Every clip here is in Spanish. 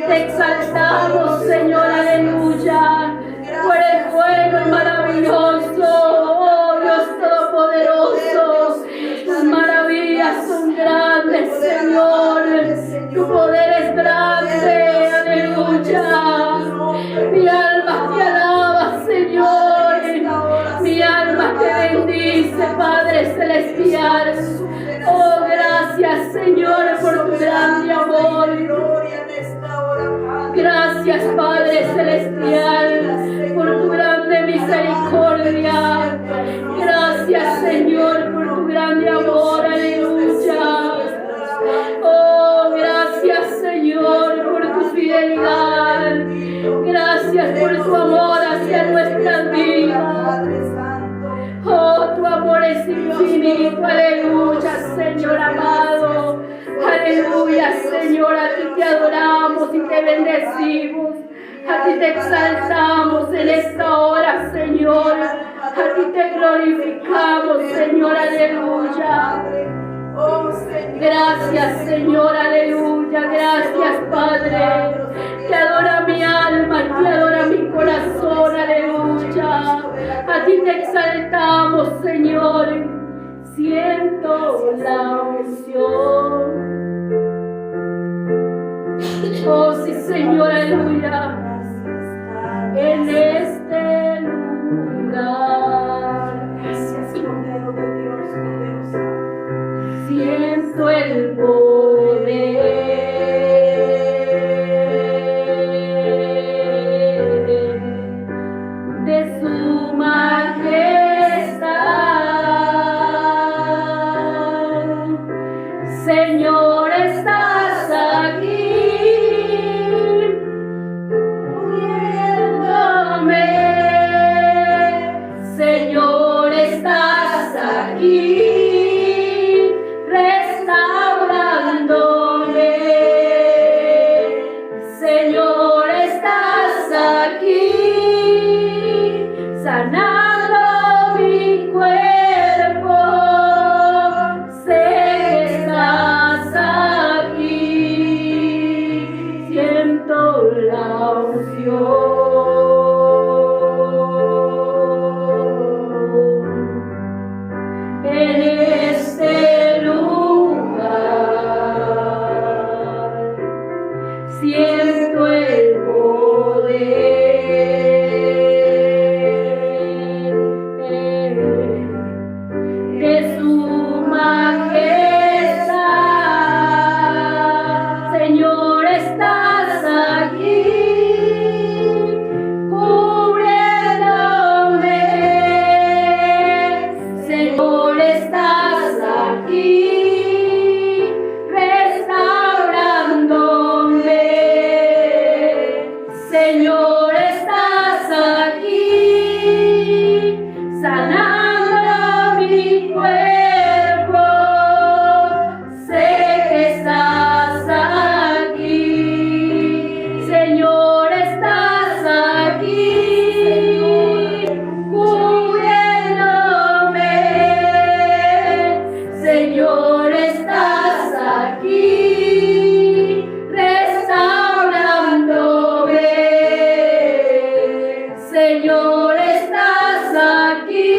te exaltamos, Señor, aleluya. Tú eres bueno y maravilloso, oh Dios Todopoderoso. Tus maravillas son grandes, Señor. Tu poder es grande, aleluya. Mi alma te alaba, Señor. Mi alma te bendice, Padre Celestial. Oh, gracias, Señor, por tu grande amor. Gracias, Padre Celestial, por tu grande misericordia. Gracias, Señor, por tu grande amor. Aleluya. Oh, gracias, Señor, por tu fidelidad. Gracias por tu amor hacia nuestras vidas. Oh, tu amor es infinito. Aleluya, Señor amado. Aleluya, Señor, a ti te adoramos y te bendecimos. A ti te exaltamos en esta hora, Señor. A ti te glorificamos, Señor, aleluya. Gracias, Señor, aleluya. Gracias, Padre. Te adora mi alma, te adora mi corazón, aleluya. A ti te exaltamos, Señor. Siento la unción. Oh, sí, Señor, aleluya. En este lugar. Siento el poder de su majestad. Señor, estás aquí, uniéndome. Señor, estás aquí, restaurándome. Señor, estás aquí, sanando mi cuerpo. Sé que estás aquí, siento la unción. En este lugar siento el poder Señor, estás aquí,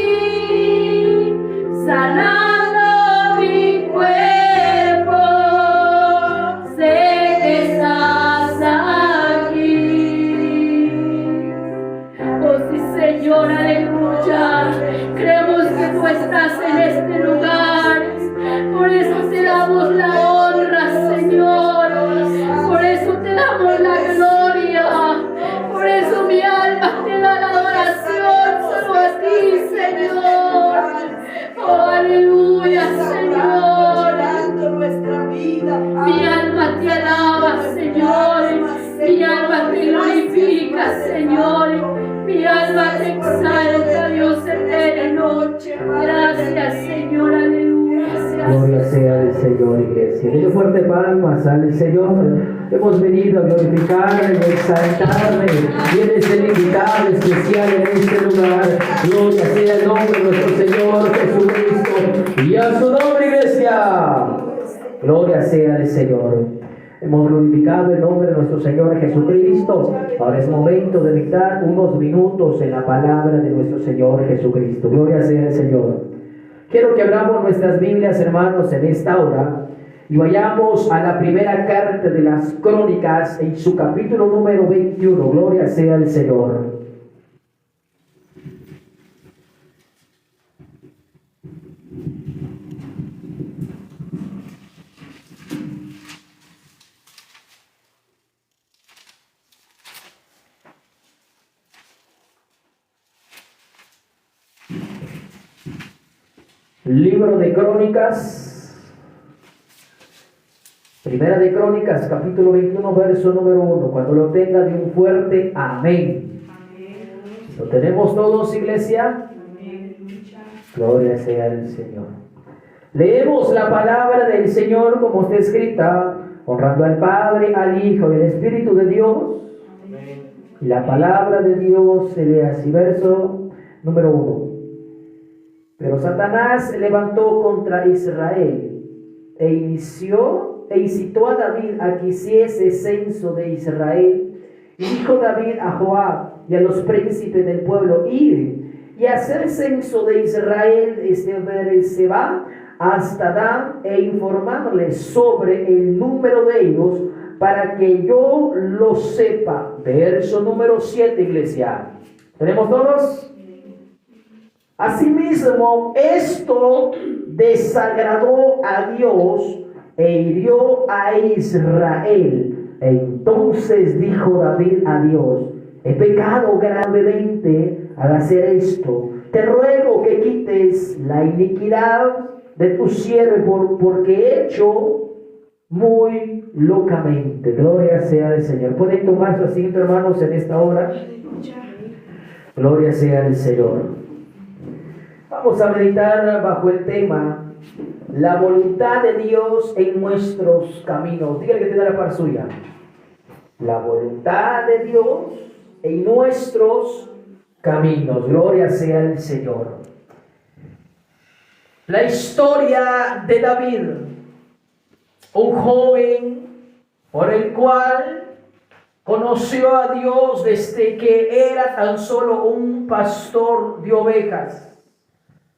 sanando mi cuerpo. Sé que estás aquí. Oh sí, Señor, aleluya. Creemos que tú estás en este lugar. Por eso te damos la honra, Señor. Por eso te damos la gloria. Por eso mi alma te da la adoración solo a ti, Señor. Oh, aleluya, Señor. Mi alma te alaba, Señor. Mi alma te glorifica, Señor. Mi alma te exalta, Dios eterno. Gracias, Señor, aleluya. Gloria sea al Señor, iglesia. Denle fuerte palmas al Señor. Hemos venido a glorificarle, a exaltarle. Y Él es el invitado especial en este lugar. Gloria sea el nombre de nuestro Señor Jesucristo. Y a su nombre, iglesia. Gloria sea al Señor. Hemos glorificado el nombre de nuestro Señor Jesucristo. Ahora es momento de meditar unos minutos en la palabra de nuestro Señor Jesucristo. Gloria sea al Señor. Quiero que abramos nuestras Biblias, hermanos, en esta hora y vayamos a la primera carta de las Crónicas en su capítulo número 21. Gloria sea al Señor. Libro de Crónicas, Primera de Crónicas, capítulo 21, verso número 1. Cuando lo tenga, de un fuerte amén. ¿Lo tenemos todos, iglesia? Gloria sea al Señor. Leemos la palabra del Señor como está escrita, honrando al Padre, al Hijo y al Espíritu de Dios. Y la palabra de Dios se lee así, verso número 1. Pero Satanás se levantó contra Israel e incitó a David a que hiciese censo de Israel. Y dijo David a Joab y a los príncipes del pueblo: id y hacer censo de Israel desde Beerseba hasta Dan, e informarles sobre el número de ellos, para que yo lo sepa. Verso número 7, iglesia. ¿Tenemos todos? Asimismo, esto desagradó a Dios e hirió a Israel. Entonces dijo David a Dios: he pecado gravemente al hacer esto. Te ruego que quites la iniquidad de tu siervo, porque he hecho muy locamente. Gloria sea al Señor. ¿Pueden tomar su asiento, hermanos, en esta hora? Gloria sea al Señor. Vamos a meditar bajo el tema la voluntad de Dios en nuestros caminos. Dígale que te da la par suya. La voluntad de Dios en nuestros caminos. Gloria sea al Señor. La historia de David, un joven por el cual conoció a Dios desde que era tan solo un pastor de ovejas.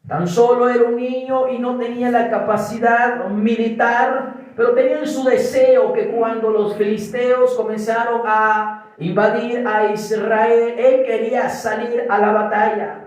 Tan solo era un niño y no tenía la capacidad militar, pero tenía en su deseo que cuando los filisteos comenzaron a invadir a Israel, él quería salir a la batalla.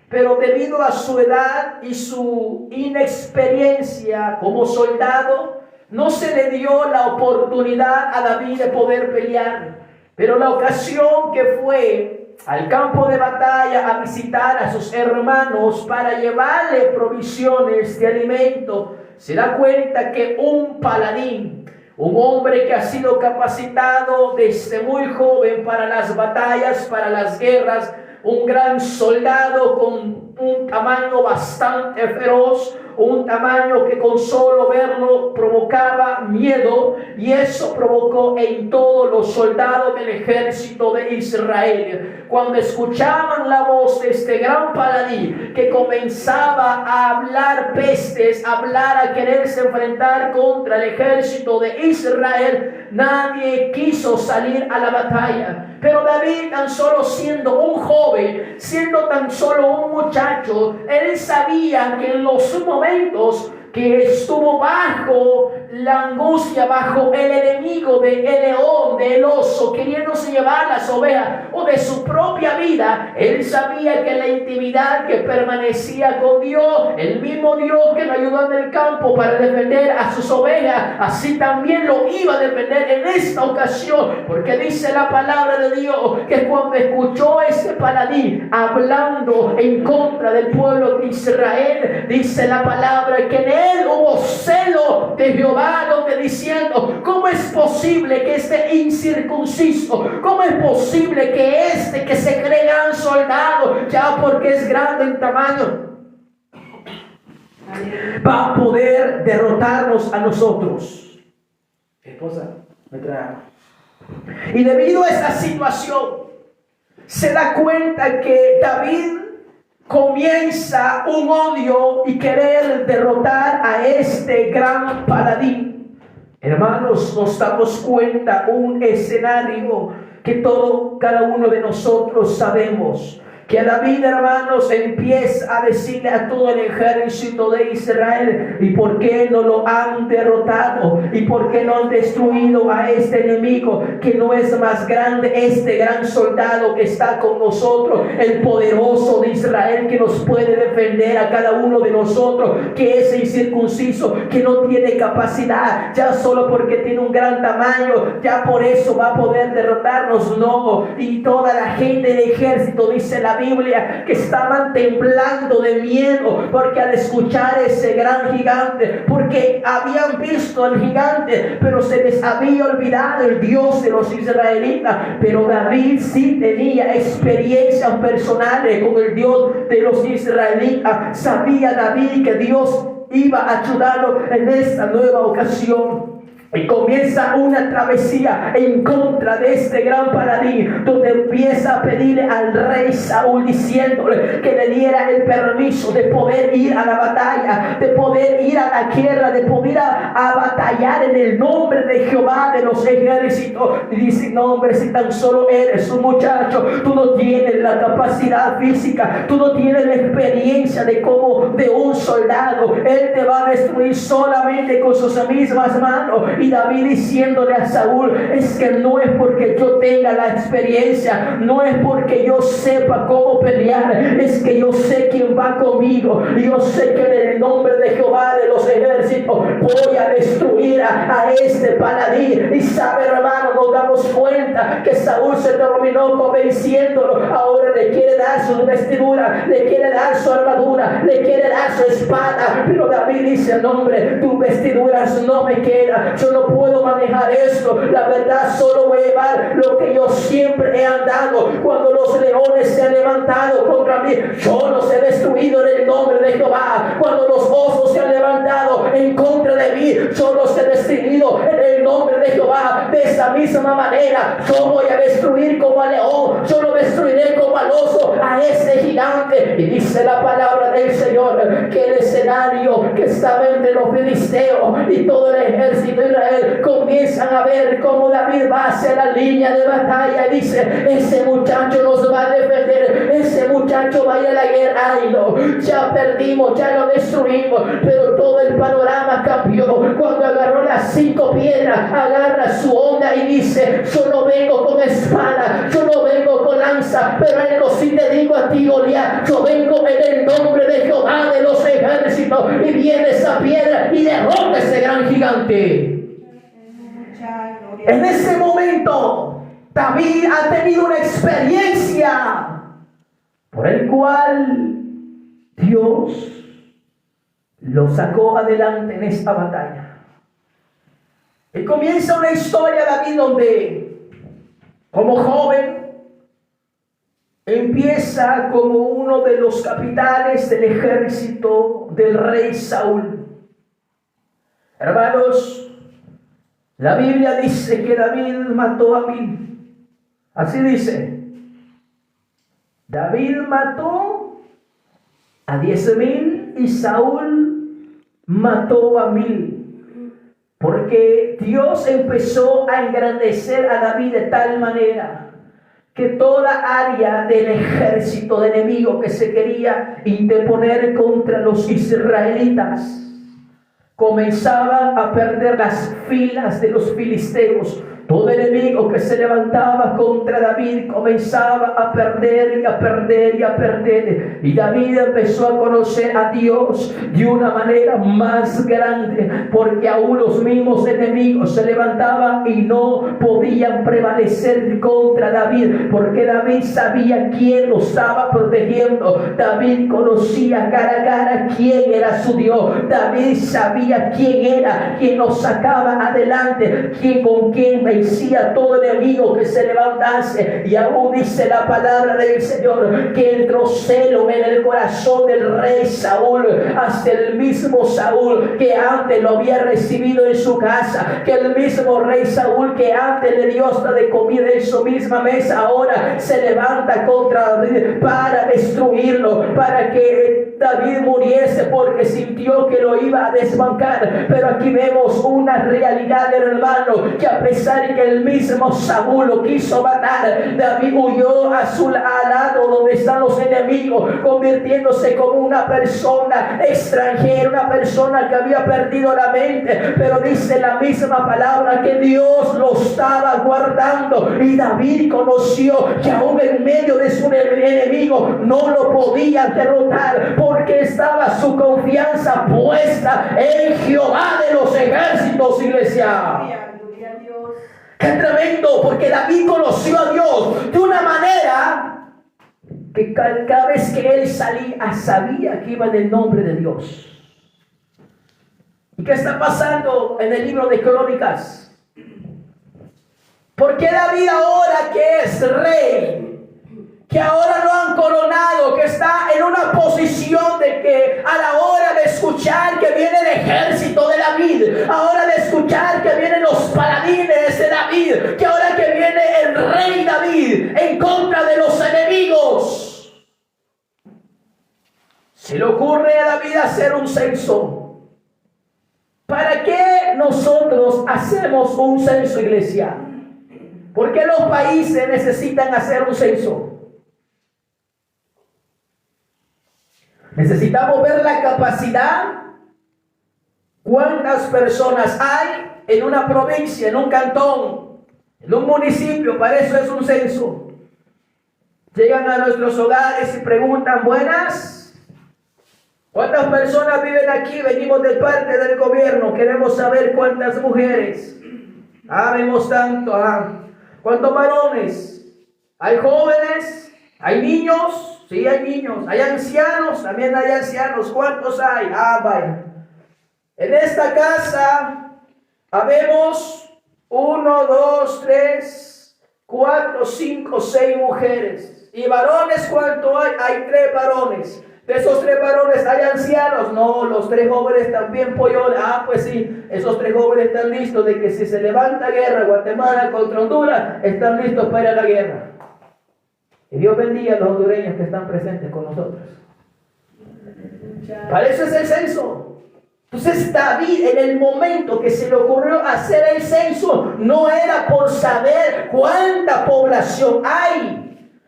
Pero debido a su edad y su inexperiencia como soldado, no se le dio la oportunidad a David de poder pelear. Pero la ocasión que fue al campo de batalla a visitar a sus hermanos para llevarle provisiones de alimento, se da cuenta que un paladín, un hombre que ha sido capacitado desde muy joven para las batallas, para las guerras, un gran soldado con un tamaño bastante feroz, un tamaño que con solo verlo provocaba miedo, y eso provocó en todos los soldados del ejército de Israel. Cuando escuchaban la voz de este gran paladín que comenzaba a hablar pestes, a quererse enfrentar contra el ejército de Israel, nadie quiso salir a la batalla. Pero David, tan solo siendo un joven, siendo tan solo un muchacho, él sabía que en los momentos que estuvo bajo la angustia, bajo el enemigo del león, del oso, queriéndose llevar las ovejas o de su propia vida, él sabía que la intimidad que permanecía con Dios, el mismo Dios que lo ayudó en el campo para defender a sus ovejas, así también lo iba a defender en esta ocasión, porque dice la palabra de Dios que cuando escuchó ese paladín hablando en contra del pueblo de Israel, dice la palabra que en él hubo celo de Jehová, donde diciendo: ¿cómo es posible que este incircunciso, cómo es posible que este que se cree gran soldado, ya porque es grande en tamaño, va a poder derrotarnos a nosotros? ¿Qué cosa me trae? Y debido a esta situación, se da cuenta que David comienza un odio y querer derrotar a este gran paladín. Hermanos, nos damos cuenta un escenario que cada uno de nosotros sabemos. Que David, hermanos, empieza a decirle a todo el ejército de Israel: ¿y por qué no lo han derrotado? ¿Y por qué no han destruido a este enemigo que no es más grande, este gran soldado que está con nosotros, el poderoso de Israel que nos puede defender a cada uno de nosotros, que es incircunciso, que no tiene capacidad, ya solo porque tiene un gran tamaño, ya por eso va a poder derrotarnos? No. Y toda la gente del ejército, dice la Biblia, que estaban temblando de miedo, porque al escuchar ese gran gigante, porque habían visto al gigante, pero se les había olvidado el Dios de los israelitas. Pero David sí tenía experiencias personales con el Dios de los israelitas. Sabía David que Dios iba a ayudarlo en esta nueva ocasión. Y comienza una travesía en contra de este gran paladín, donde empieza a pedirle al rey Saúl, diciéndole que le diera el permiso de poder ir a la batalla, de poder ir a la guerra, de poder a batallar en el nombre de Jehová de los ejércitos. Y dice: no, hombre, si tan solo eres un muchacho, tú no tienes la capacidad física, tú no tienes la experiencia de un soldado. Él te va a destruir solamente con sus mismas manos. Y David diciéndole a Saúl: es que no es porque yo tenga la experiencia, no es porque yo sepa cómo pelear, es que yo sé quién va conmigo. Y yo sé que en el nombre de Jehová de los ejércitos voy a destruir a este paladín. Y sabe, hermano, nos damos cuenta que Saúl se terminó convenciéndolo. Ahora le quiere dar su vestidura, le quiere dar su armadura, le quiere dar su espada. Pero David dice: no, hombre, tus vestiduras no me quedan, yo no puedo manejar esto. La verdad, solo voy a llevar lo que yo siempre he andado. Cuando los leones se han levantado contra mí, yo los he destruido en el nombre de Jehová. Cuando los osos se han levantado en contra de mí, yo los he destruido en el nombre de Jehová. De esa misma manera, yo voy a destruir como al león, yo lo destruiré como al oso, a ese gigante. Y dice la palabra del Señor que el escenario que estaba entre los filisteos y todo el ejército de Israel comienzan a ver cómo David va hacia la línea de batalla y dice: ese muchacho nos va a defender, ese muchacho va a ir a la guerra. Ay, no, ya perdimos, ya lo destruimos. Pero todo el panorama cambió cuando agarró las 5 piedras, agarra su onda y dice: yo no vengo con espada, yo no vengo con lanza, pero algo sí te digo a ti, Goliat, yo vengo en el nombre de Jehová de los ejércitos. Y viene esa piedra y derrota ese gran gigante. En ese momento, David ha tenido una experiencia por el cual Dios lo sacó adelante en esta batalla. Y comienza una historia, David, donde como joven empieza como uno de los capitanes del ejército del rey Saúl. Hermanos, la Biblia dice que David mató a 1000. Así dice: David mató a 10,000 y Saúl mató a 1000. Porque Dios empezó a engrandecer a David de tal manera que toda área del ejército de enemigo que se quería interponer contra los israelitas comenzaban a perder las filas de los filisteos. Todo enemigo que se levantaba contra David comenzaba a perder y a perder y a perder. Y David empezó a conocer a Dios de una manera más grande, porque aún los mismos enemigos se levantaban y no podían prevalecer contra David, porque David sabía quién lo estaba protegiendo. David conocía cara a cara quién era su Dios. David sabía quién era quien lo sacaba adelante, con quien vencía todo enemigo que se levantase. Y aún dice la palabra del Señor que entró celo en el corazón del rey Saúl, hasta el mismo Saúl que antes lo había recibido en su casa, que el mismo rey Saúl que antes le dio hasta de comida en su misma mesa, ahora se levanta contra David para destruirlo, para que David muriese, porque sintió que lo iba a desbancar. Pero aquí vemos una realidad, hermano, que a pesar de que el mismo Saúl lo quiso matar, David huyó a su lado donde están los enemigos, convirtiéndose como una persona extranjera, una persona que había perdido la mente. Pero dice la misma palabra que Dios lo estaba guardando, y David conoció que aún en medio de su enemigo no lo podía derrotar, porque estaba su confianza puesta en Jehová de los ejércitos, iglesia. ¡Qué tremendo! Porque David conoció a Dios de una manera que cada vez que él salía sabía que iba en el nombre de Dios. ¿Y qué está pasando en el libro de Crónicas? ¿Por qué David ahora que es rey, que ahora lo han coronado, que está en una posición de que a la hora de escuchar que viene el ejército de David, ahora de escuchar que vienen los paladines de David, que ahora que viene el rey David en contra de los enemigos, se le ocurre a David hacer un censo? ¿Para qué nosotros hacemos un censo, iglesia? ¿Por qué los países necesitan hacer un censo? Necesitamos ver la capacidad, cuántas personas hay en una provincia, en un cantón, en un municipio. Para eso es un censo. Llegan a nuestros hogares y preguntan: buenas, ¿cuántas personas viven aquí? Venimos de parte del gobierno, queremos saber cuántas mujeres. Vemos tanto. ¿Cuántos varones? ¿Hay jóvenes? ¿Hay niños? Sí, hay niños. ¿Hay ancianos? También hay ancianos. ¿Cuántos hay? Vaya. En esta casa habemos 1, 2, 3, 4, 5, 6 mujeres. ¿Y varones cuánto hay? Hay 3 varones. De esos 3 varones hay ancianos. No, los 3 jóvenes también pollones. Pues sí, esos 3 jóvenes están listos de que si se levanta guerra Guatemala contra Honduras, están listos para ir a la guerra. Y Dios bendiga a los hondureños que están presentes con nosotros. Para eso es el censo. Entonces David, en el momento que se le ocurrió hacer el censo, no era por saber cuánta población hay.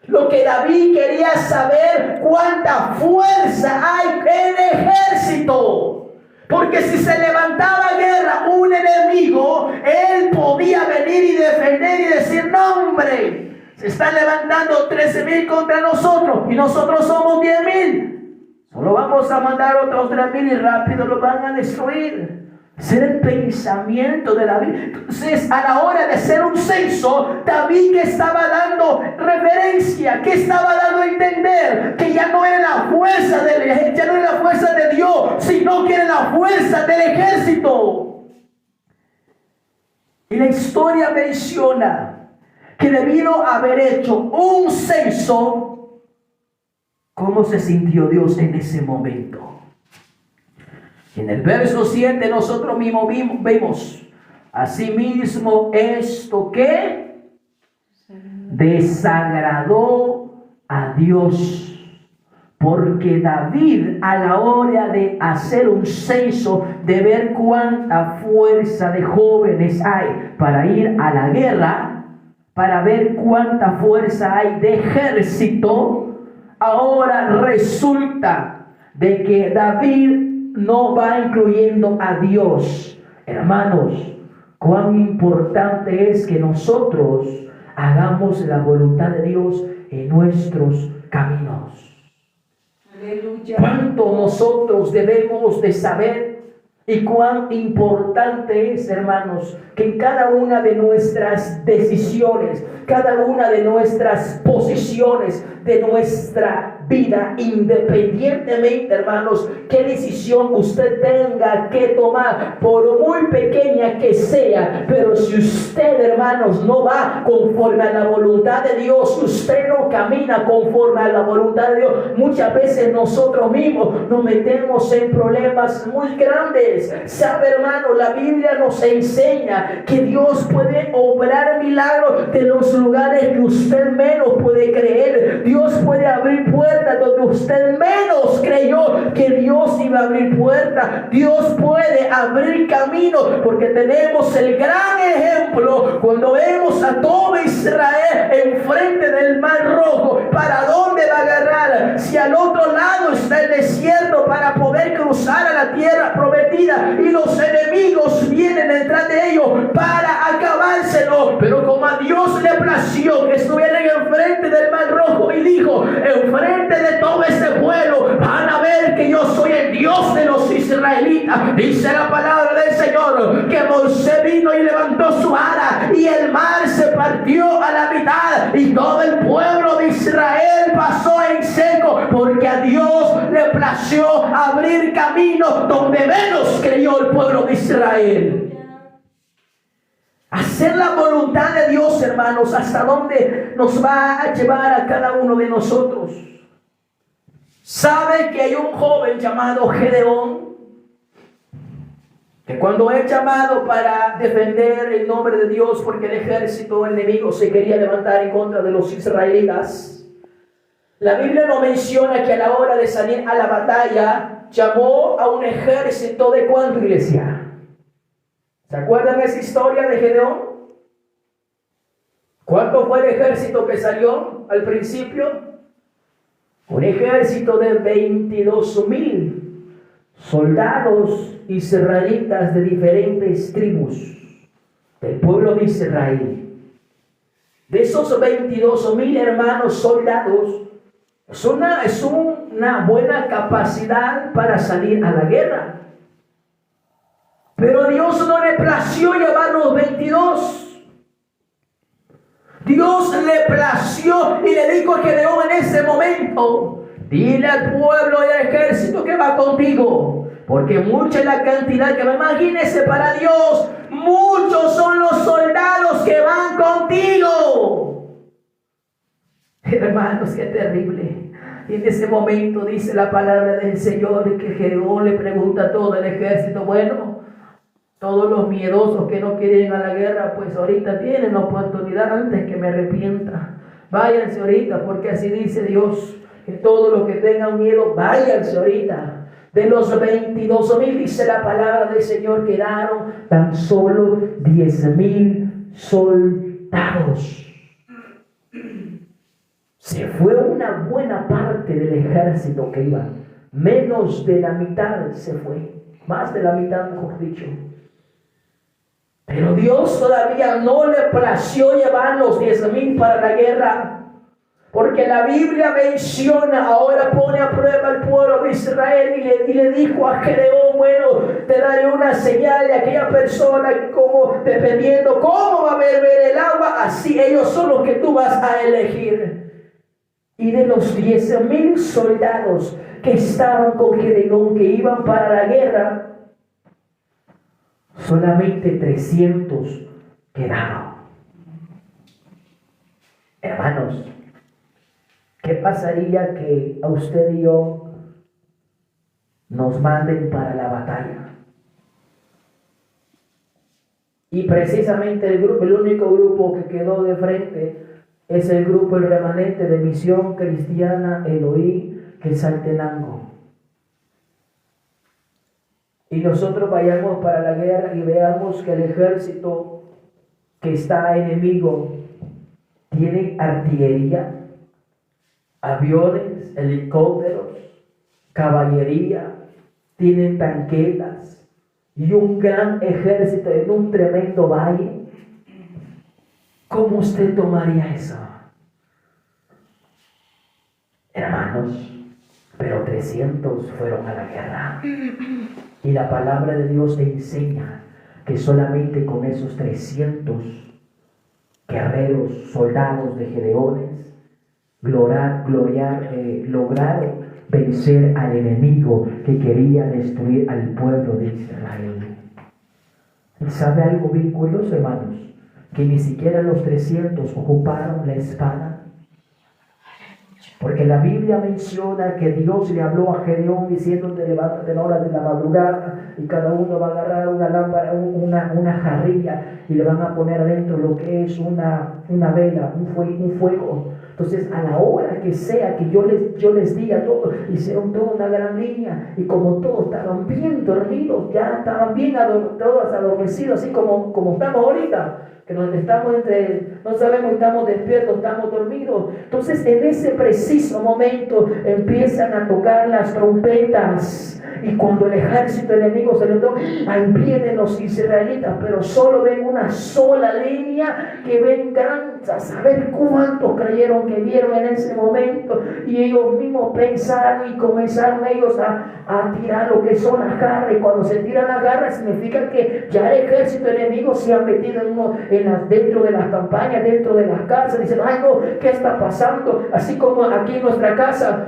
Lo que David quería saber, cuánta fuerza hay en el ejército. Porque si se levantaba guerra un enemigo, él podía venir y defender y decir: no, hombre, se están levantando 13,000 contra nosotros y nosotros somos 10,000. Solo vamos a mandar otros 3,000 y rápido los van a destruir. Ese era el pensamiento de David. Entonces, a la hora de hacer un censo, David, que estaba dando referencia, que estaba dando a entender que ya no era la fuerza ya no era la fuerza de Dios, sino que era la fuerza del ejército. Y la historia menciona que debido a haber hecho un censo, ¿cómo se sintió Dios en ese momento? En el verso 7 nosotros mismos vemos: asimismo esto que desagradó a Dios, porque David, a la hora de hacer un censo, de ver cuánta fuerza de jóvenes hay para ir a la guerra, para ver cuánta fuerza hay de ejército, ahora resulta de que David no va incluyendo a Dios. Hermanos, cuán importante es que nosotros hagamos la voluntad de Dios en nuestros caminos. Aleluya. Cuánto nosotros debemos de saber y cuán importante es, hermanos, que en cada una de nuestras decisiones, cada una de nuestras posiciones, de nuestra vida, independientemente, hermanos, qué decisión usted tenga que tomar, por muy pequeña que sea, pero si usted, hermanos, no va conforme a la voluntad de Dios, usted no camina conforme a la voluntad de Dios, muchas veces nosotros mismos nos metemos en problemas muy grandes. Sabe, hermano, la Biblia nos enseña que Dios puede obrar milagros de los lugares que usted menos puede creer. Dios puede abrir puertas donde usted menos creyó que Dios iba a abrir puertas. Dios puede abrir caminos, porque tenemos el gran ejemplo cuando vemos a todo Israel enfrente del Mar Rojo. ¿Para dónde va a agarrar? Si al otro lado está el desierto para poder cruzar a la tierra prometida y los enemigos vienen detrás de ellos para acabárselo, pero como a Dios le plació que estuvieran enfrente del Mar Rojo y dijo: enfrente de todo este pueblo van a ver que yo soy el Dios de los israelitas. Dice la palabra del Señor que Moisés vino y levantó su vara y el mar se partió a la mitad y todo el pueblo de Israel pasó en seco, porque a Dios le plació abrir caminos donde menos creyó el pueblo de Israel. Hacer la voluntad de Dios, hermanos, hasta dónde nos va a llevar a cada uno de nosotros. Sabe que hay un joven llamado Gedeón, que cuando es llamado para defender el nombre de Dios, porque el ejército enemigo se quería levantar en contra de los israelitas, la Biblia no menciona que a la hora de salir a la batalla llamó a un ejército de ¿cuánto, iglesia? ¿Se acuerdan esa historia de Gedeón? ¿Cuánto fue el ejército que salió al principio? Un ejército de 22,000 soldados israelitas de diferentes tribus del pueblo de Israel. De esos 22,000 hermanos soldados, es una buena capacidad para salir a la guerra. Pero Dios no le plació llevar los 22. Dios le plació y le dijo a Gedeón en ese momento: dile al pueblo y al ejército que va contigo, porque mucha es la cantidad, que me imagínese, para Dios muchos son los soldados que van contigo. Hermanos, qué terrible. Y en ese momento dice la palabra del Señor que Gedeón le pregunta a todo el ejército: bueno, todos los miedosos que no quieren ir a la guerra, pues ahorita tienen la oportunidad antes que me arrepienta. Váyanse ahorita, porque así dice Dios, que todos los que tengan miedo, váyanse ahorita. De los 22,000, dice la palabra del Señor, quedaron tan solo 10,000 soldados. Se fue una buena parte del ejército que iba. Menos de la mitad se fue. Más de la mitad, mejor dicho. Pero Dios todavía no le plació llevar los 10,000 para la guerra, porque la Biblia menciona, ahora pone a prueba al pueblo de Israel y le dijo a Gedeón: bueno, te daré una señal de aquella persona, como dependiendo cómo va a beber el agua, así ellos son los que tú vas a elegir. Y de los 10,000 soldados que estaban con Gedeón, que iban para la guerra, solamente 300 quedaron. Hermanos, ¿qué pasaría que a usted y yo nos manden para la batalla? Y precisamente el único grupo que quedó de frente es el grupo, el remanente de Misión Cristiana Elohim Quetzaltenango. Y nosotros vayamos para la guerra y veamos que el ejército que está enemigo tienen artillería, aviones, helicópteros, caballería, tienen tanquetas y un gran ejército en un tremendo valle. ¿Cómo usted tomaría eso? Hermanos, pero 300 fueron a la guerra. Y la palabra de Dios enseña que solamente con esos 300 guerreros, soldados de Gedeones, lograron vencer al enemigo que quería destruir al pueblo de Israel. ¿Y sabe algo bien curioso, hermanos? Que ni siquiera los 300 ocuparon la espada. Porque la Biblia menciona que Dios le habló a Gedeón diciéndote: levántate a la hora de la madrugada y cada uno va a agarrar una lámpara, una jarrilla, y le van a poner adentro lo que es una vela, un fuego. Entonces, a la hora que sea que yo les diga todo, hicieron toda una gran línea, y como todos estaban bien dormidos, ya estaban bien todos adormecidos, así como estamos ahorita, que nos estamos no sabemos, estamos despiertos, estamos dormidos. Entonces, en ese preciso momento empiezan a tocar las trompetas, y cuando el ejército enemigo se le toca, ahí vienen los israelitas, pero solo ven una sola línea, que ven grandes, a saber cuántos creyeron que vieron en ese momento, y ellos mismos pensaron y comenzaron ellos a tirar lo que son las garras. Y cuando se tiran las garras, significa que ya el ejército enemigo se ha metido dentro de las campañas, dentro de las casas. Dicen: ay no, ¿qué está pasando? Así como aquí en nuestra casa,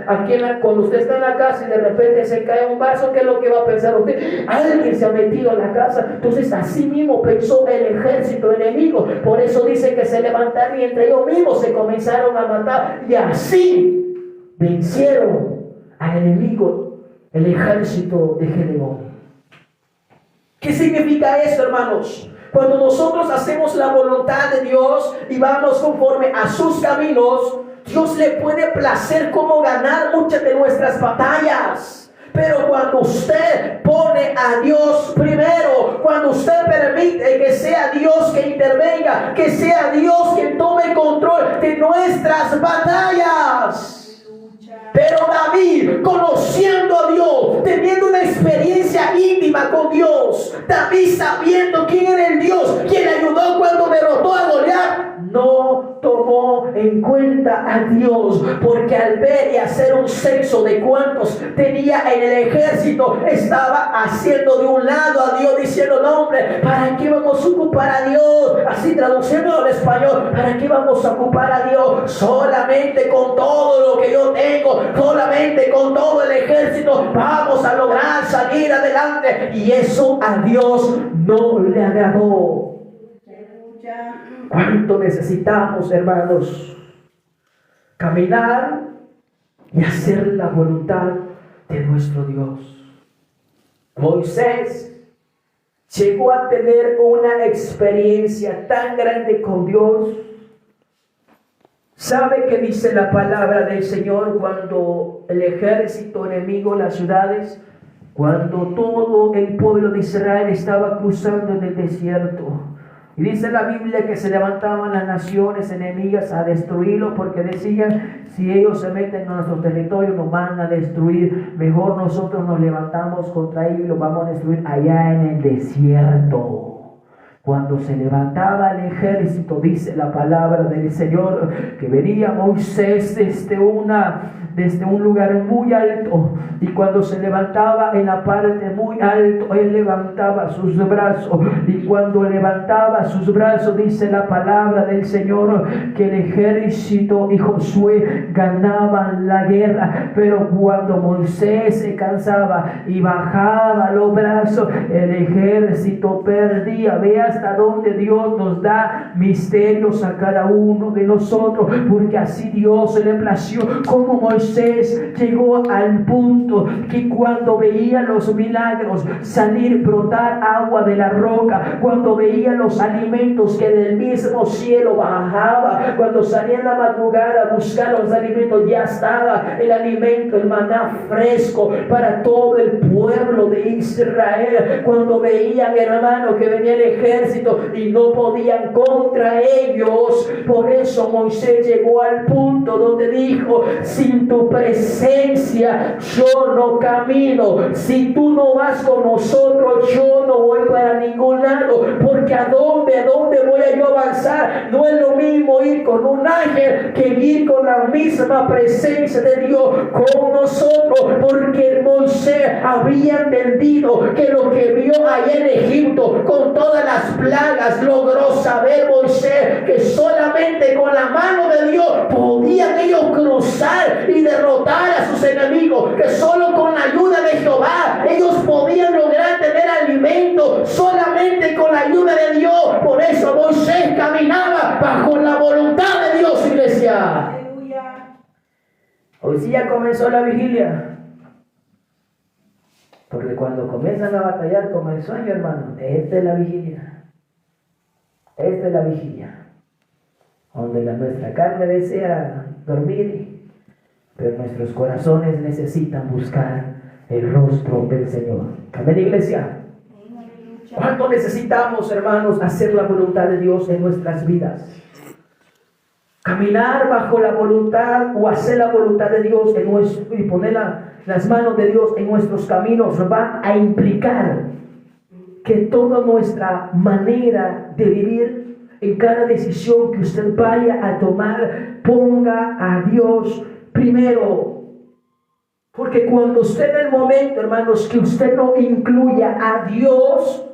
cuando usted está en la casa y de repente se cae un vaso, ¿qué es lo que va a pensar usted? Alguien se ha metido en la casa. Entonces así mismo pensó el ejército enemigo. Por eso dice que se levantaron y entre ellos mismos se comenzaron a matar, y así vencieron al enemigo, el ejército de Gedeón. ¿Qué significa esto, hermanos? Cuando nosotros hacemos la voluntad de Dios y vamos conforme a sus caminos, Dios le puede placer cómo ganar muchas de nuestras batallas. Pero cuando usted pone a Dios primero, cuando usted permite que sea Dios que intervenga, que sea Dios quien tome control de nuestras batallas. Pero David, conociendo a Dios, teniendo una experiencia íntima con Dios, David sabiendo quién era el Dios, quien le ayudó cuando derrotó a Goliat, no tomó en cuenta a Dios, porque al ver y hacer un censo de cuántos tenía en el ejército, estaba haciendo de un lado a Dios, diciendo: no, hombre, ¿para qué vamos a ocupar a Dios? Así traduciendo al español, ¿para qué vamos a ocupar a Dios? Solamente con todo lo que yo tengo, solamente con todo el ejército, vamos a lograr salir adelante. Y eso a Dios no le agradó. ¿Cuánto necesitamos, hermanos, caminar y hacer la voluntad de nuestro Dios? Moisés llegó a tener una experiencia tan grande con Dios. ¿Sabe qué dice la palabra del Señor cuando el ejército enemigo, las ciudades, cuando todo el pueblo de Israel estaba cruzando en el desierto? Y dice la Biblia que se levantaban las naciones enemigas a destruirlo, porque decían: si ellos se meten en nuestro territorio nos van a destruir, mejor nosotros nos levantamos contra ellos y los vamos a destruir allá en el desierto. Cuando se levantaba el ejército, dice la palabra del Señor, que venía Moisés desde un lugar muy alto, y cuando se levantaba en la parte muy alto, él levantaba sus brazos, y cuando levantaba sus brazos, dice la palabra del Señor, que el ejército y Josué ganaban la guerra. Pero cuando Moisés se cansaba y bajaba los brazos, el ejército perdía. Vea hasta dónde Dios nos da misterios a cada uno de nosotros, porque así Dios se le plació. Como Moisés llegó al punto que cuando veía los milagros, salir, brotar agua de la roca, cuando veía los alimentos que del mismo cielo bajaba, cuando salía en la madrugada a buscar los alimentos, ya estaba el alimento, el maná fresco para todo el pueblo de Israel. Cuando veían, hermano, que venía el ejército ejército y no podían contra ellos. Por eso Moisés llegó al punto donde dijo: sin tu presencia yo no camino, si tú no vas con nosotros yo no voy para ningún lado, porque ¿a dónde voy a yo avanzar? No es lo mismo ir con un ángel que ir con la misma presencia de Dios con nosotros, porque Moisés había entendido que lo que vio allá en Egipto con todas las plagas, logró saber Moisés que solamente con la mano de Dios podían ellos cruzar y derrotar a sus enemigos, que solo con la ayuda de Jehová ellos podían lograr tener alimento, solamente con la ayuda de Dios. Por eso Moisés caminaba bajo la voluntad de Dios, iglesia. Aleluya. Hoy sí ya comenzó la vigilia, porque cuando comienzan a batallar como el sueño, hermano, esta es la vigilia. Esta es la vigilia, donde nuestra carne desea dormir, pero nuestros corazones necesitan buscar el rostro del Señor. Amén, iglesia. ¿Cuánto necesitamos, hermanos, hacer la voluntad de Dios en nuestras vidas? Caminar bajo la voluntad o hacer la voluntad de Dios en nuestro, y poner las manos de Dios en nuestros caminos va a implicar que toda nuestra manera de vivir, en cada decisión que usted vaya a tomar, ponga a Dios primero. Porque cuando usted en el momento, hermanos, que usted no incluya a Dios,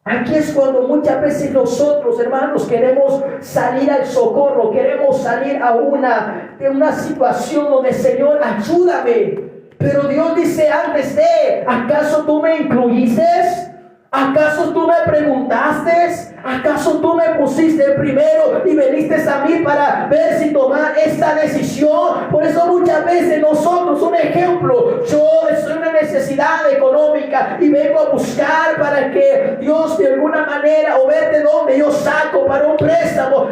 aquí es cuando muchas veces nosotros, hermanos, queremos salir al socorro, queremos salir a una situación donde, Señor, ayúdame. Pero Dios dice antes de: ¿acaso tú me incluiste? ¿Acaso tú me preguntaste? ¿Acaso tú me pusiste primero y viniste a mí para ver si tomar esta decisión? Por eso muchas veces nosotros, un ejemplo, yo estoy en una necesidad económica y vengo a buscar para que Dios de alguna manera, o ver de dónde yo saco para un préstamo.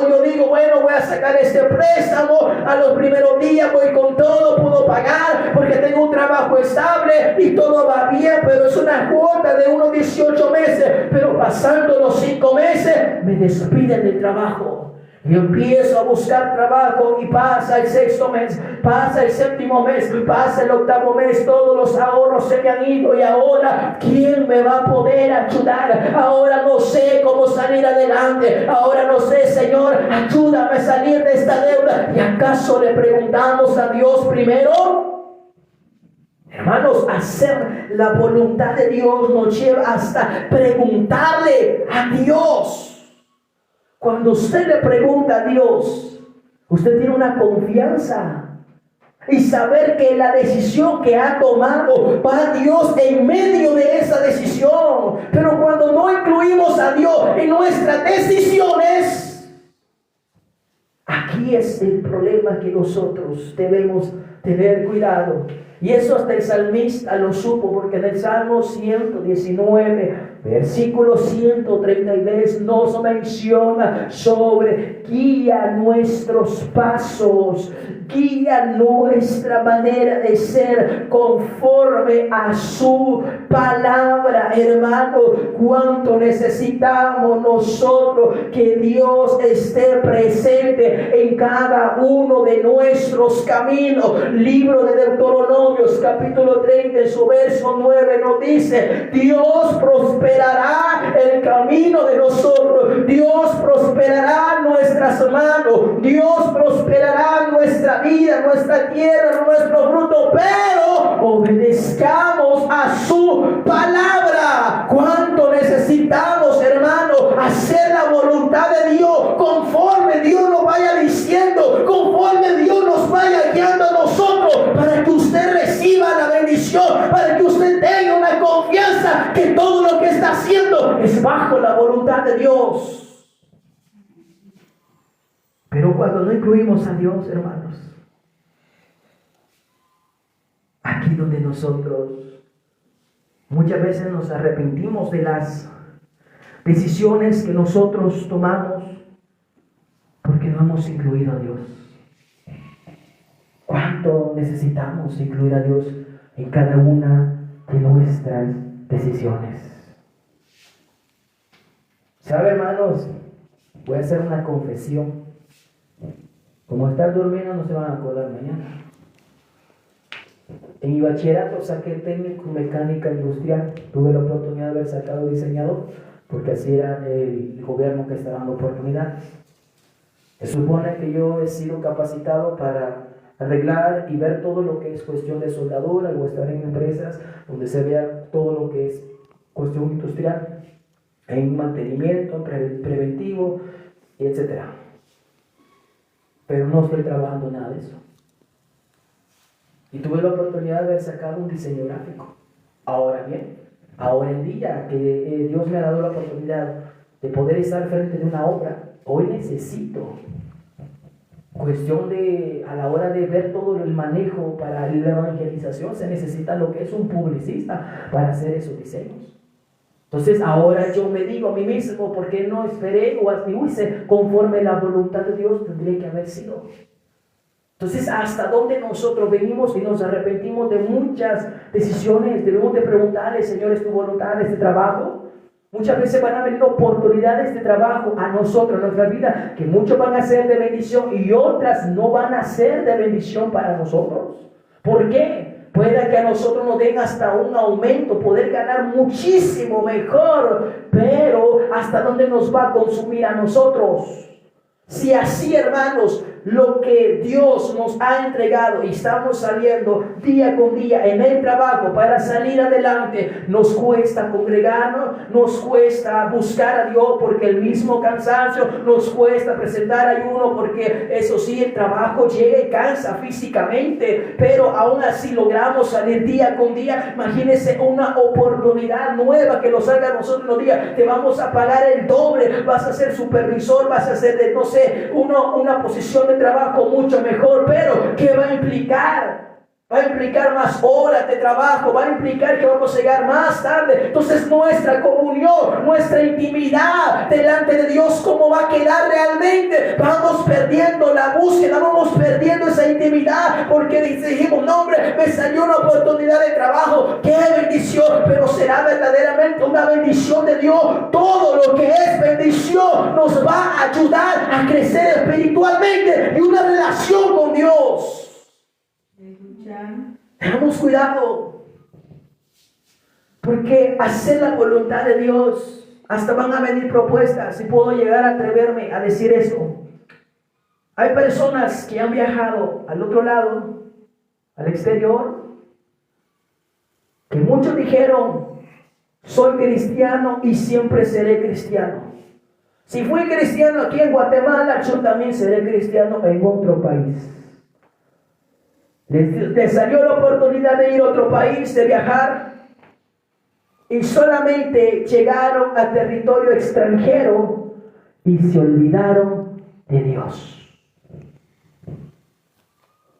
Yo digo, bueno, voy a sacar este préstamo, a los primeros días voy con todo, puedo pagar porque tengo un trabajo estable y todo va bien, pero es una cuota de unos 18 meses, pero pasando los 5 meses me despiden del trabajo. Yo empiezo a buscar trabajo y pasa el 6º mes, pasa el 7º mes, pasa el 8º mes, todos los ahorros se me han ido y ahora ¿quién me va a poder ayudar? Ahora no sé cómo salir adelante, ahora no sé, Señor, ayúdame a salir de esta deuda. ¿Y acaso le preguntamos a Dios primero? Hermanos, hacer la voluntad de Dios nos lleva hasta preguntarle a Dios. Cuando usted le pregunta a Dios, usted tiene una confianza y saber que la decisión que ha tomado va Dios en medio de esa decisión. Pero cuando no incluimos a Dios en nuestras decisiones, aquí es el problema que nosotros debemos tener cuidado. Y eso hasta el salmista lo supo, porque en el Salmo 119, versículo 133, nos menciona sobre: guía nuestros pasos, guía nuestra manera de ser conforme a su palabra. Hermano, cuánto necesitamos nosotros que Dios esté presente en cada uno de nuestros caminos. Libro de Deuteronomio, capítulo 30, en su verso 9 nos dice: Dios prosperará el camino de nosotros, Dios prosperará nuestras manos, Dios prosperará nuestra vida, nuestra tierra, nuestro fruto, pero obedezcamos a su palabra. Cuánto necesitamos, hermano, hacer la voluntad de Dios, conforme Dios nos vaya diciendo, conforme Dios nos vaya guiando a nosotros, para que usted reciba la bendición, para que usted tenga una confianza que todo lo que está haciendo es bajo la voluntad de Dios. Pero cuando no incluimos a Dios, hermanos, aquí donde nosotros muchas veces nos arrepentimos de las decisiones que nosotros tomamos porque no hemos incluido a Dios. ¿Cuánto necesitamos incluir a Dios en cada una de nuestras decisiones? ¿Sabe, hermanos? Voy a hacer una confesión. Como estar durmiendo no se van a acordar mañana. En mi bachillerato saqué técnico en mecánica industrial. Tuve la oportunidad de haber sacado diseñador, porque así era el gobierno que estaba dando oportunidades. Se supone que yo he sido capacitado para arreglar y ver todo lo que es cuestión de soldadura o estar en empresas donde se vea todo lo que es cuestión industrial, en mantenimiento, preventivo, etc. Pero no estoy trabajando nada de eso. Y tuve la oportunidad de haber sacado un diseño gráfico. Ahora bien, ahora en día que Dios me ha dado la oportunidad de poder estar frente de una obra, hoy necesito cuestión de, a la hora de ver todo el manejo para la evangelización, se necesita lo que es un publicista para hacer esos diseños. Entonces ahora yo me digo a mí mismo, ¿por qué no esperé o hice conforme la voluntad de Dios tendría que haber sido? Entonces, ¿hasta dónde nosotros venimos y nos arrepentimos de muchas decisiones? Debemos de preguntarle, Señor, ¿es tu voluntad este trabajo? Muchas veces van a venir oportunidades de trabajo a nosotros, en nuestra vida, que muchos van a ser de bendición y otras no van a ser de bendición para nosotros. ¿Por qué? Puede que a nosotros nos den hasta un aumento, poder ganar muchísimo mejor, pero ¿hasta dónde nos va a consumir a nosotros? Si así, hermanos, lo que Dios nos ha entregado y estamos saliendo día con día en el trabajo para salir adelante, nos cuesta congregarnos, nos cuesta buscar a Dios porque el mismo cansancio, nos cuesta presentar ayuno porque eso sí, el trabajo llega y cansa físicamente, pero aún así logramos salir día con día. Imagínense una oportunidad nueva que nos salga a nosotros los días, te vamos a pagar el doble, vas a ser supervisor, vas a ser de, no sé, una posición de trabajo mucho mejor, pero ¿qué va a implicar? Va a implicar más horas de trabajo, va a implicar que vamos a llegar más tarde. Entonces nuestra comunión, nuestra intimidad delante de Dios, ¿cómo va a quedar realmente? Vamos perdiendo la búsqueda, vamos perdiendo esa intimidad, porque dijimos, no hombre, me salió una oportunidad de trabajo, qué bendición, pero será verdaderamente una bendición de Dios. Todo lo que es bendición nos va a ayudar a crecer espiritualmente y una relación con Dios. Tengamos cuidado, porque hacer la voluntad de Dios, hasta van a venir propuestas, si puedo llegar a atreverme a decir eso. Hay personas que han viajado al otro lado, al exterior, que muchos dijeron, soy cristiano y siempre seré cristiano. Si fui cristiano aquí en Guatemala, yo también seré cristiano en otro país. Les salió la oportunidad de ir a otro país, de viajar, y solamente llegaron a territorio extranjero y se olvidaron de Dios.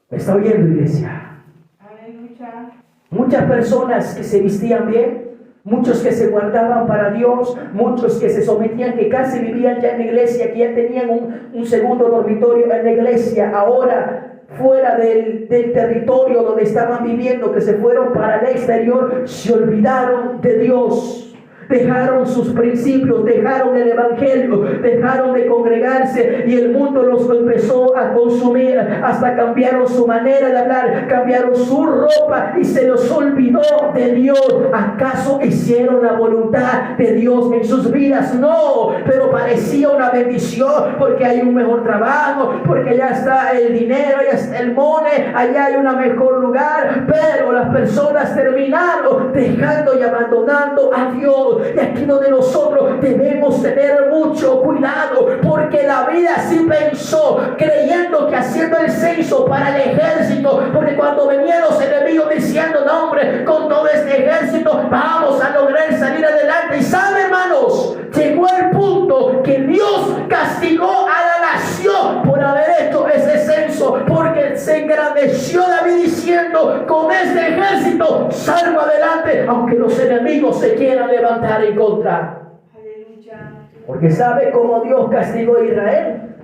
¿Me está oyendo, iglesia? Aleluya. Muchas personas que se vestían bien, muchos que se guardaban para Dios, muchos que se sometían, que casi vivían ya en la iglesia, que ya tenían un segundo dormitorio en la iglesia, ahora fuera del territorio donde estaban viviendo, que se fueron para el exterior, se olvidaron de Dios. Dejaron sus principios, dejaron el evangelio, dejaron de congregarse y el mundo los empezó a consumir, hasta cambiaron su manera de hablar, cambiaron su ropa y se los olvidó de Dios. ¿Acaso hicieron la voluntad de Dios en sus vidas? No, pero parecía una bendición porque hay un mejor trabajo, porque allá está el dinero, allá está el money, allá hay un mejor lugar, pero las personas terminaron dejando y abandonando a Dios. Y aquí donde nosotros debemos tener mucho cuidado, porque la vida sí pensó, creyendo que haciendo el censo para el ejército, porque cuando venían los enemigos diciendo, no hombre, con todo este ejército vamos a lograr salir adelante. Y sabe, hermanos, llegó el punto que Dios castigó a la nación por haber hecho ese censo, porque se engrandeció David diciendo, con este ejército salgo adelante, aunque los enemigos se quieran levantar en contra. Aleluya. Porque sabe cómo Dios castigó a Israel.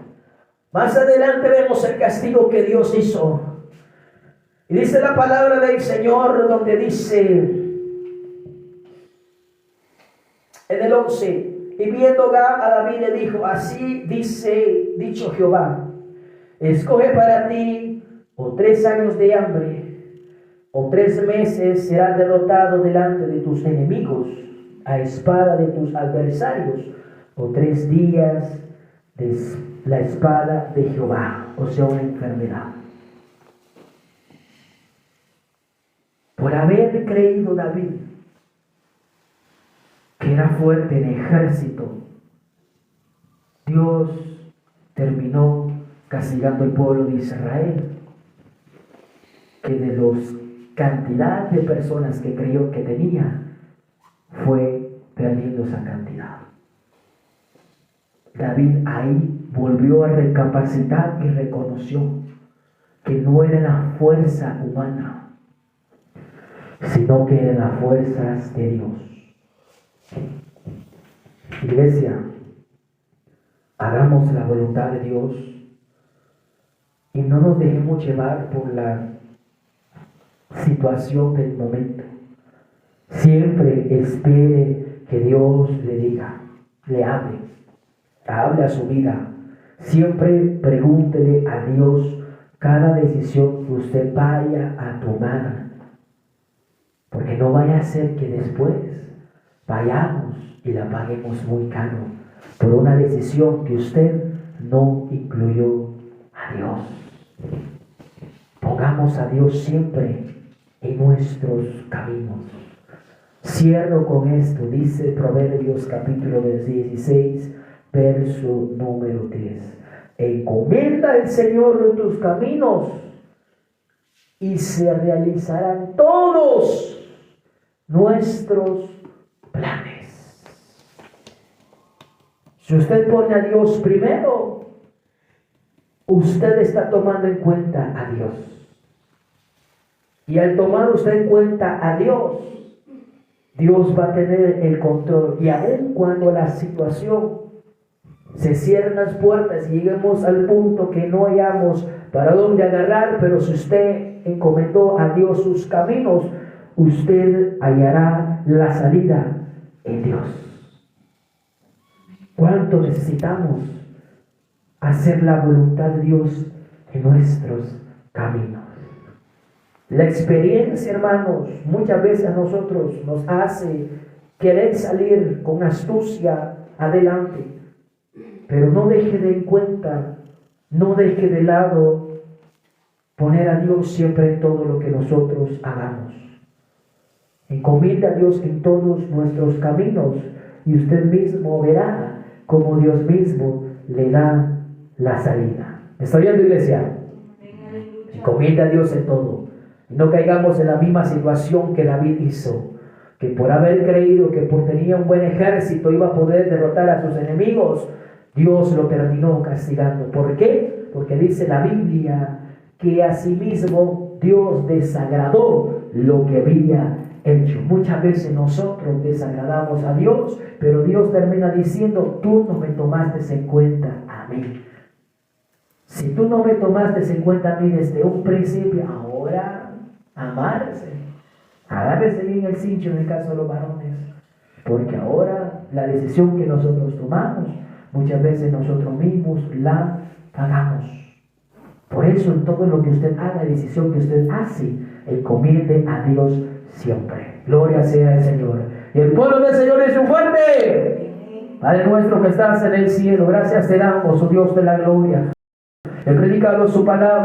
Más adelante vemos el castigo que Dios hizo. Y dice la palabra del Señor, donde dice en el 11, Y viendo Gad a David le dijo, así dicho Jehová, escoge para ti o 3 años de hambre, o 3 meses serás derrotado delante de tus enemigos, a espada de tus adversarios, o 3 días de la espada de Jehová, o sea, una enfermedad. Por haber creído David que era fuerte en ejército, Dios terminó castigando al pueblo de Israel, que de los cantidad de personas que creyó que tenía, fue perdiendo esa cantidad. David ahí volvió a recapacitar y reconoció que no era la fuerza humana, sino que eran las fuerzas de Dios. Iglesia, hagamos la voluntad de Dios y no nos dejemos llevar por la situación del momento. Siempre espere que Dios le diga, le hable a su vida. Siempre pregúntele a Dios cada decisión que usted vaya a tomar, porque no vaya a ser que después vayamos y la paguemos muy caro por una decisión que usted no incluyó a Dios. Pongamos a Dios siempre en nuestros caminos. Cierro con esto, dice Proverbios capítulo 16, verso número 10. Encomienda al Señor tus caminos y se realizarán todos nuestros planes. Si usted pone a Dios primero, usted está tomando en cuenta a Dios. Y al tomar usted en cuenta a Dios, Dios va a tener el control. Y aun cuando la situación se cierren las puertas y lleguemos al punto que no hayamos para dónde agarrar, pero si usted encomendó a Dios sus caminos, usted hallará la salida en Dios. ¿Cuánto necesitamos hacer la voluntad de Dios en nuestros caminos? La experiencia, hermanos, muchas veces a nosotros nos hace querer salir con astucia adelante, pero no deje de en cuenta, no deje de lado poner a Dios siempre en todo lo que nosotros hagamos. Encomienda a Dios en todos nuestros caminos y usted mismo verá cómo Dios mismo le da la salida. ¿Me está oyendo, iglesia? Encomienda a Dios en todo. Y no caigamos en la misma situación que David hizo, que por haber creído que por tenía un buen ejército iba a poder derrotar a sus enemigos, Dios lo terminó castigando. ¿Por qué? Porque dice la Biblia que asimismo Dios desagradó lo que había hecho. Muchas veces nosotros desagradamos a Dios, pero Dios termina diciendo, tú no me tomaste en cuenta a mí. Si tú no me tomaste en cuenta a mí desde un principio, ahora amárrese, agárrese bien el cincho en el caso de los varones, porque ahora la decisión que nosotros tomamos, muchas veces nosotros mismos la pagamos. Por eso en todo lo que usted haga, decisión que usted hace, encomiende a Dios siempre. Gloria sea al Señor. Y el pueblo del Señor es un fuerte. Padre nuestro que estás en el cielo, gracias te damos, oh Dios de la gloria. He predicado su palabra.